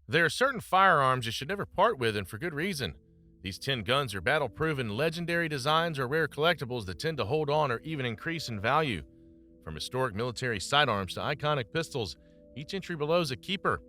There are certain firearms you should never part with, and for good reason. These 10 guns are battle proven, legendary designs or rare collectibles that tend to hold on or even increase in value. From historic military sidearms to iconic pistols, each entry below is a keeper.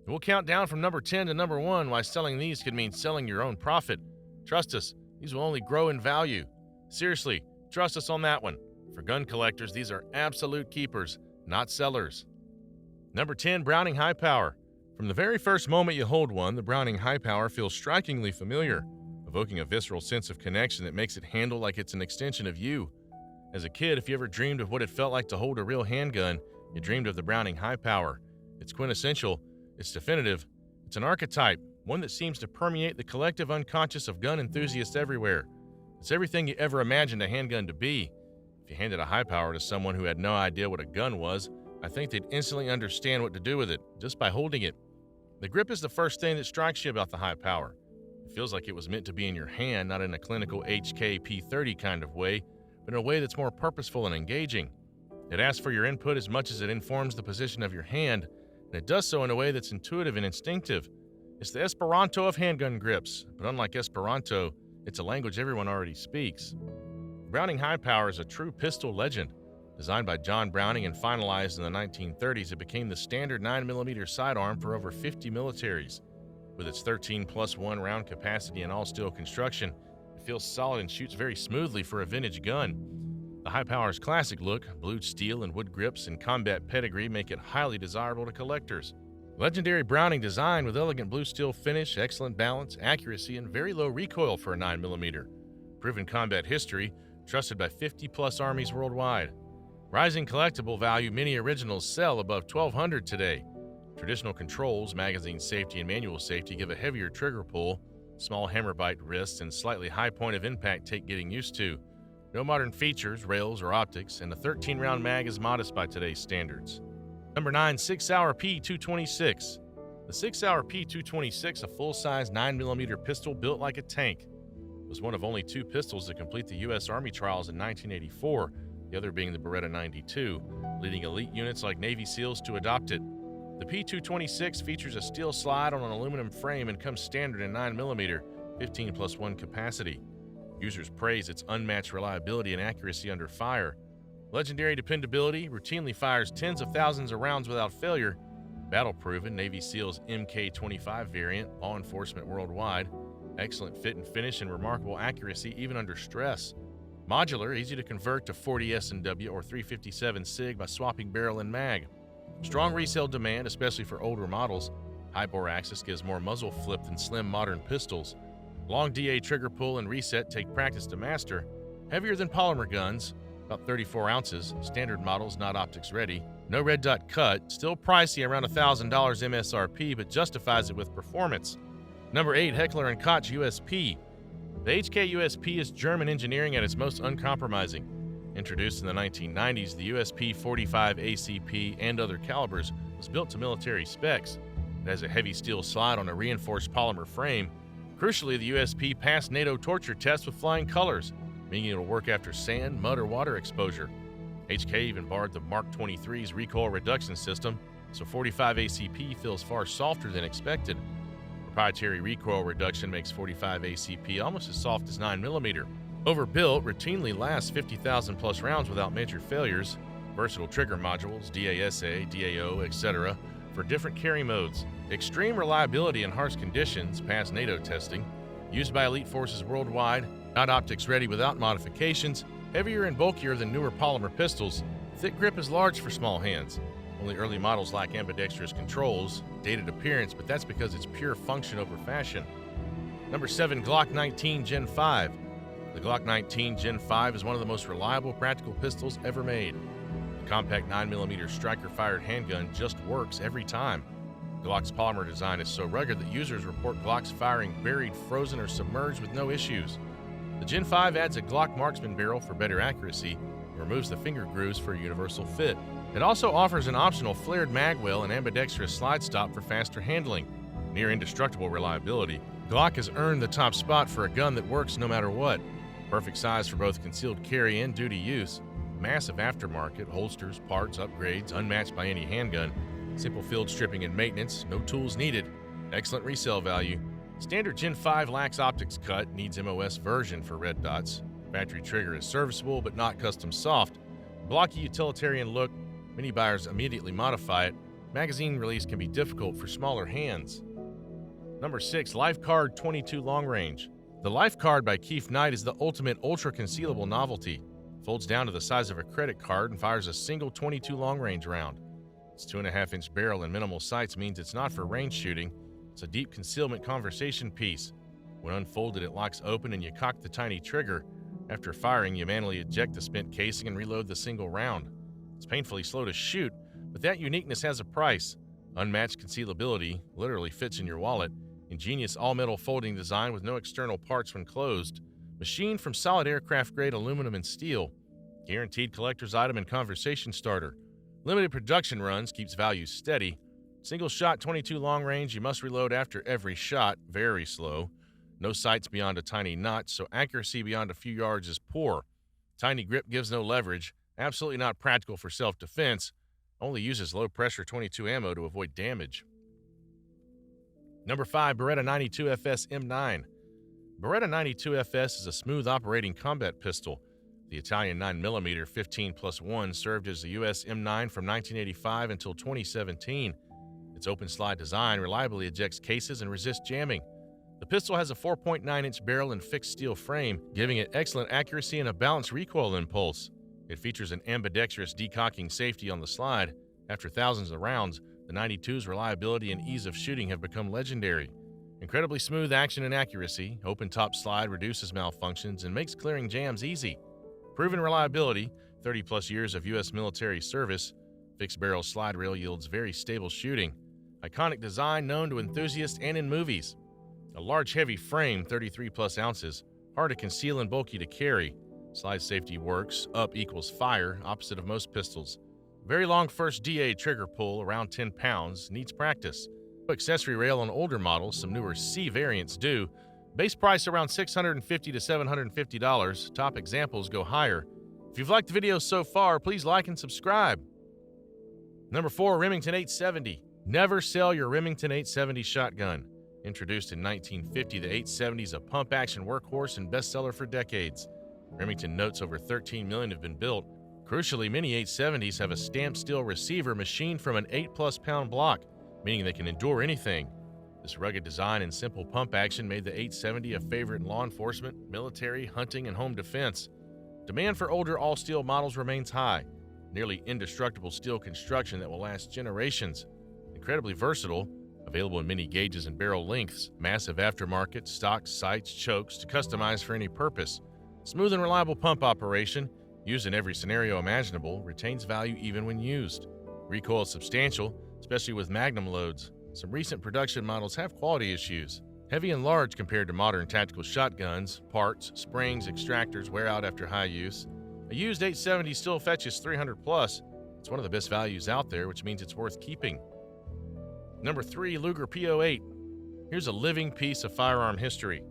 We'll count down from number 10 to number 1 why selling these could mean selling your own profit. Trust us, these will only grow in value. Seriously, trust us on that one. For gun collectors, these are absolute keepers, not sellers. Number 10, Browning High Power. From the very first moment you hold one, the Browning High Power feels strikingly familiar, evoking a visceral sense of connection that makes it handle like it's an extension of you. As a kid, if you ever dreamed of what it felt like to hold a real handgun, you dreamed of the Browning High Power. It's quintessential, it's definitive, it's an archetype, one that seems to permeate the collective unconscious of gun enthusiasts everywhere. It's everything you ever imagined a handgun to be. If you handed a high power to someone who had no idea what a gun was, I think they'd instantly understand what to do with it, just by holding it. The grip is the first thing that strikes you about the high power. It feels like it was meant to be in your hand, not in a clinical HK-P30 kind of way, but in a way that's more purposeful and engaging. It asks for your input as much as it informs the position of your hand, and it does so in a way that's intuitive and instinctive. It's the Esperanto of handgun grips, but unlike Esperanto, it's a language everyone already speaks. Browning High Power is a true pistol legend. Designed by John Browning and finalized in the 1930s, it became the standard 9mm sidearm for over 50 militaries. With its 13+1 round capacity and all-steel construction, it feels solid and shoots very smoothly for a vintage gun. The High Power's classic look, blued steel and wood grips, and combat pedigree make it highly desirable to collectors. Legendary Browning design with elegant blue steel finish, excellent balance, accuracy, and very low recoil for a 9mm. Proven combat history, trusted by 50+ armies worldwide. Rising collectible value, many originals sell above $1,200 today. Traditional controls, magazine safety, and manual safety give a heavier trigger pull. Small hammer bite wrists and slightly high point of impact take getting used to. No modern features, rails, or optics, and the 13-round mag is modest by today's standards. Number 9, Sig Sauer P226. The Sig Sauer P226, a full-size 9mm pistol built like a tank, was one of only 2 pistols to complete the U.S. Army trials in 1984, the other being the Beretta 92, leading elite units like Navy SEALs to adopt it. The P226 features a steel slide on an aluminum frame and comes standard in 9mm, 15+1 capacity. Users praise its unmatched reliability and accuracy under fire. Legendary dependability, routinely fires tens of thousands of rounds without failure. Battle-proven, Navy SEALs MK25 variant, law enforcement worldwide. Excellent fit and finish and remarkable accuracy even under stress. Modular, easy to convert to 40 S&W or 357 SIG by swapping barrel and mag. Strong resale demand, especially for older models. High bore axis gives more muzzle flip than slim modern pistols. Long DA trigger pull and reset take practice to master. Heavier than polymer guns, about 34 ounces. Standard models not optics ready. No red dot cut, still pricey around $1,000 MSRP, but justifies it with performance. Number 8, Heckler & Koch USP. The HK USP is German engineering at its most uncompromising. Introduced in the 1990s, the USP 45 ACP and other calibers was built to military specs. It has a heavy steel slide on a reinforced polymer frame. Crucially, the USP passed NATO torture tests with flying colors, meaning it'll work after sand, mud, or water exposure. HK even borrowed the Mark 23's recoil reduction system, so 45 ACP feels far softer than expected. Proprietary recoil reduction makes 45 ACP almost as soft as 9mm. Overbuilt, routinely lasts 50,000 plus rounds without major failures. Versatile trigger modules, DASA, DAO, etc. for different carry modes. Extreme reliability in harsh conditions, past NATO testing. Used by elite forces worldwide, not optics ready without modifications. Heavier and bulkier than newer polymer pistols. Thick grip is large for small hands. Only early models lack ambidextrous controls, dated appearance, but that's because it's pure function over fashion. Number 7, Glock 19 Gen 5. The Glock 19 Gen 5 is one of the most reliable practical pistols ever made. The compact 9mm striker-fired handgun just works every time. Glock's polymer design is so rugged that users report Glocks firing buried, frozen, or submerged with no issues. The Gen 5 adds a Glock marksman barrel for better accuracy and removes the finger grooves for a universal fit. It also offers an optional flared magwell and ambidextrous slide stop for faster handling. Near indestructible reliability, Glock has earned the top spot for a gun that works no matter what. Perfect size for both concealed carry and duty use. Massive aftermarket, holsters, parts, upgrades, unmatched by any handgun. Simple field stripping and maintenance, no tools needed. Excellent resale value. Standard Gen 5 lax optics cut, needs MOS version for red dots. Factory trigger is serviceable but not custom soft. Blocky utilitarian look, many buyers immediately modify it. Magazine release can be difficult for smaller hands. Number 6, Life Card 22 Long Range. The Life Card by Keith Knight is the ultimate ultra-concealable novelty. Folds down to the size of a credit card and fires a single 22 long-range round. Its 2.5-inch barrel and minimal sights means it's not for range shooting. It's a deep concealment conversation piece. When unfolded, it locks open and you cock the tiny trigger. After firing, you manually eject the spent casing and reload the single round. It's painfully slow to shoot, but that uniqueness has a price. Unmatched concealability literally fits in your wallet. Ingenious all-metal folding design with no external parts when closed. Machined from solid aircraft-grade aluminum and steel. Guaranteed collector's item and conversation starter. Limited production runs, keeps values steady. Single shot 22 long range, you must reload after every shot, very slow. No sights beyond a tiny notch, so accuracy beyond a few yards is poor. Tiny grip gives no leverage, absolutely not practical for self-defense. Only uses low-pressure 22 ammo to avoid damage. Number 5, Beretta 92FS M9. Beretta 92FS is a smooth operating combat pistol. The Italian 9mm 15+1 served as the U.S. M9 from 1985 until 2017. Its open slide design reliably ejects cases and resists jamming. The pistol has a 4.9-inch barrel and fixed steel frame, giving it excellent accuracy and a balanced recoil impulse. It features an ambidextrous decocking safety on the slide. After thousands of rounds, the 92's reliability and ease of shooting have become legendary. Incredibly smooth action and accuracy, open top slide reduces malfunctions and makes clearing jams easy. Proven reliability, 30-plus years of U.S. military service. Fixed barrel slide rail yields very stable shooting. Iconic design known to enthusiasts and in movies. A large heavy frame, 33-plus ounces, hard to conceal and bulky to carry. Slide safety works, up equals fire, opposite of most pistols. Very long first DA trigger pull, around 10 pounds, needs practice. Accessory rail on older models, some newer C variants do. Base price around $650 to $750. Top examples go higher. If you've liked the video so far, please like and subscribe. Number 4, Remington 870. Never sell your Remington 870 shotgun. Introduced in 1950, the 870 is a pump-action workhorse and bestseller for decades. Remington notes over 13 million have been built. Crucially, many 870s have a stamped steel receiver machined from an 8+ pound block, meaning they can endure anything. This rugged design and simple pump action made the 870 a favorite in law enforcement, military, hunting, and home defense. Demand for older all-steel models remains high. Nearly indestructible steel construction that will last generations. Incredibly versatile, available in many gauges and barrel lengths. Massive aftermarket, stocks, sights, chokes to customize for any purpose. Smooth and reliable pump operation, used in every scenario imaginable, retains value even when used. Recoil is substantial, especially with magnum loads. Some recent production models have quality issues. Heavy and large compared to modern tactical shotguns, parts, springs, extractors wear out after high use. A used 870 still fetches $300+. It's one of the best values out there, which means it's worth keeping. Number 3, Luger P08. Here's a living piece of firearm history.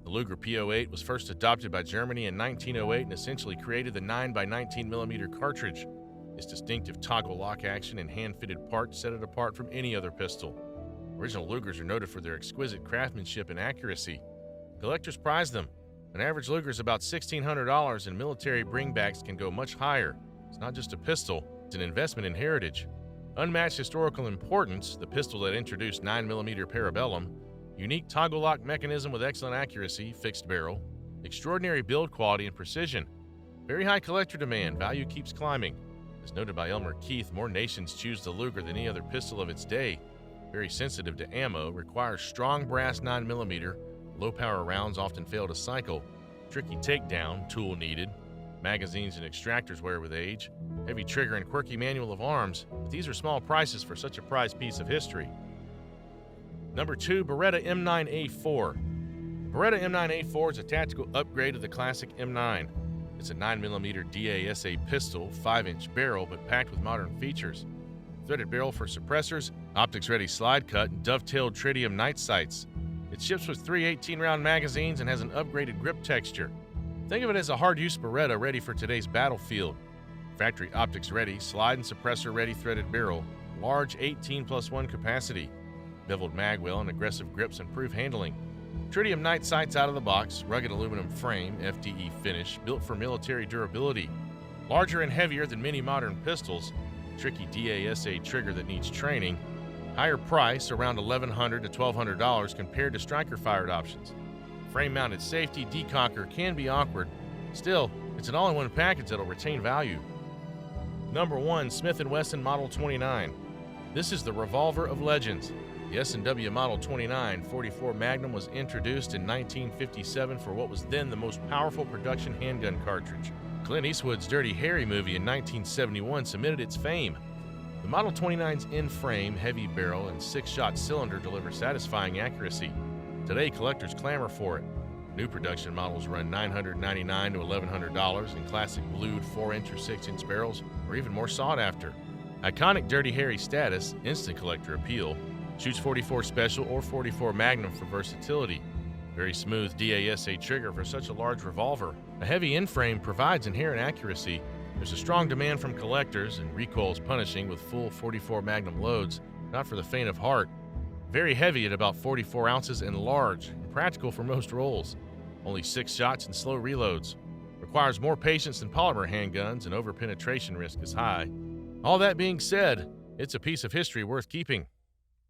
The Luger P08 was first adopted by Germany in 1908 and essentially created the 9x19mm cartridge. Its distinctive toggle lock action and hand-fitted parts set it apart from any other pistol. Original Lugers are noted for their exquisite craftsmanship and accuracy. Collectors prize them. An average Luger is about $1,600, and military bringbacks can go much higher. It's not just a pistol, it's an investment in heritage. Unmatched historical importance, the pistol that introduced 9mm parabellum, unique toggle lock mechanism with excellent accuracy, fixed barrel, extraordinary build quality and precision. Very high collector demand, value keeps climbing. As noted by Elmer Keith, more nations choose the Luger than any other pistol of its day. Very sensitive to ammo, requires strong brass 9mm, low-power rounds often fail to cycle, tricky takedown, tool needed, magazines and extractors wear with age, heavy trigger and quirky manual of arms, but these are small prices for such a prized piece of history. Number 2, Beretta M9A4. Beretta M9A4 is a tactical upgrade of the classic M9. It's a 9mm EDSA pistol, 5-inch barrel, but packed with modern features. Threaded barrel for suppressors, optics-ready slide cut, and dovetailed tritium night sights. It ships with 3 18-round magazines and has an upgraded grip texture. Think of it as a hard-use Beretta ready for today's battlefield. Factory optics-ready, slide and suppressor-ready threaded barrel, large 18+1 capacity. Beveled magwell and aggressive grips improve handling. Tritium night sights out of the box, rugged aluminum frame, FTE finish, built for military durability. Larger and heavier than many modern pistols, tricky DASA trigger that needs training. Higher price, around $1,100 to $1,200 compared to striker-fired options. Frame-mounted safety deconker can be awkward. Still, it's an all-in-one package that'll retain value. Number 1, Smith & Wesson Model 29. This is the revolver of legends. The S&W Model 29 44 Magnum was introduced in 1957 for what was then the most powerful production handgun cartridge. Clint Eastwood's Dirty Harry movie in 1971 cemented its fame. The Model 29's in-frame, heavy barrel, and 6-shot cylinder deliver satisfying accuracy. Today, collectors clamor for it. New production models run $999 to $1,100, and classic blued 4-inch or 6-inch barrels are even more sought after. Iconic Dirty Harry status, instant collector appeal, shoots 44 Special or 44 Magnum for versatility. Very smooth DASA trigger for such a large revolver. A heavy in-frame provides inherent accuracy. There's a strong demand from collectors, and recoil's punishing with full 44 Magnum loads, not for the faint of heart. Very heavy at about 44 ounces and large, and practical for most roles. Only 6 shots and slow reloads. Requires more patience than polymer handguns, and over-penetration risk is high. All that being said, it's a piece of history worth keeping.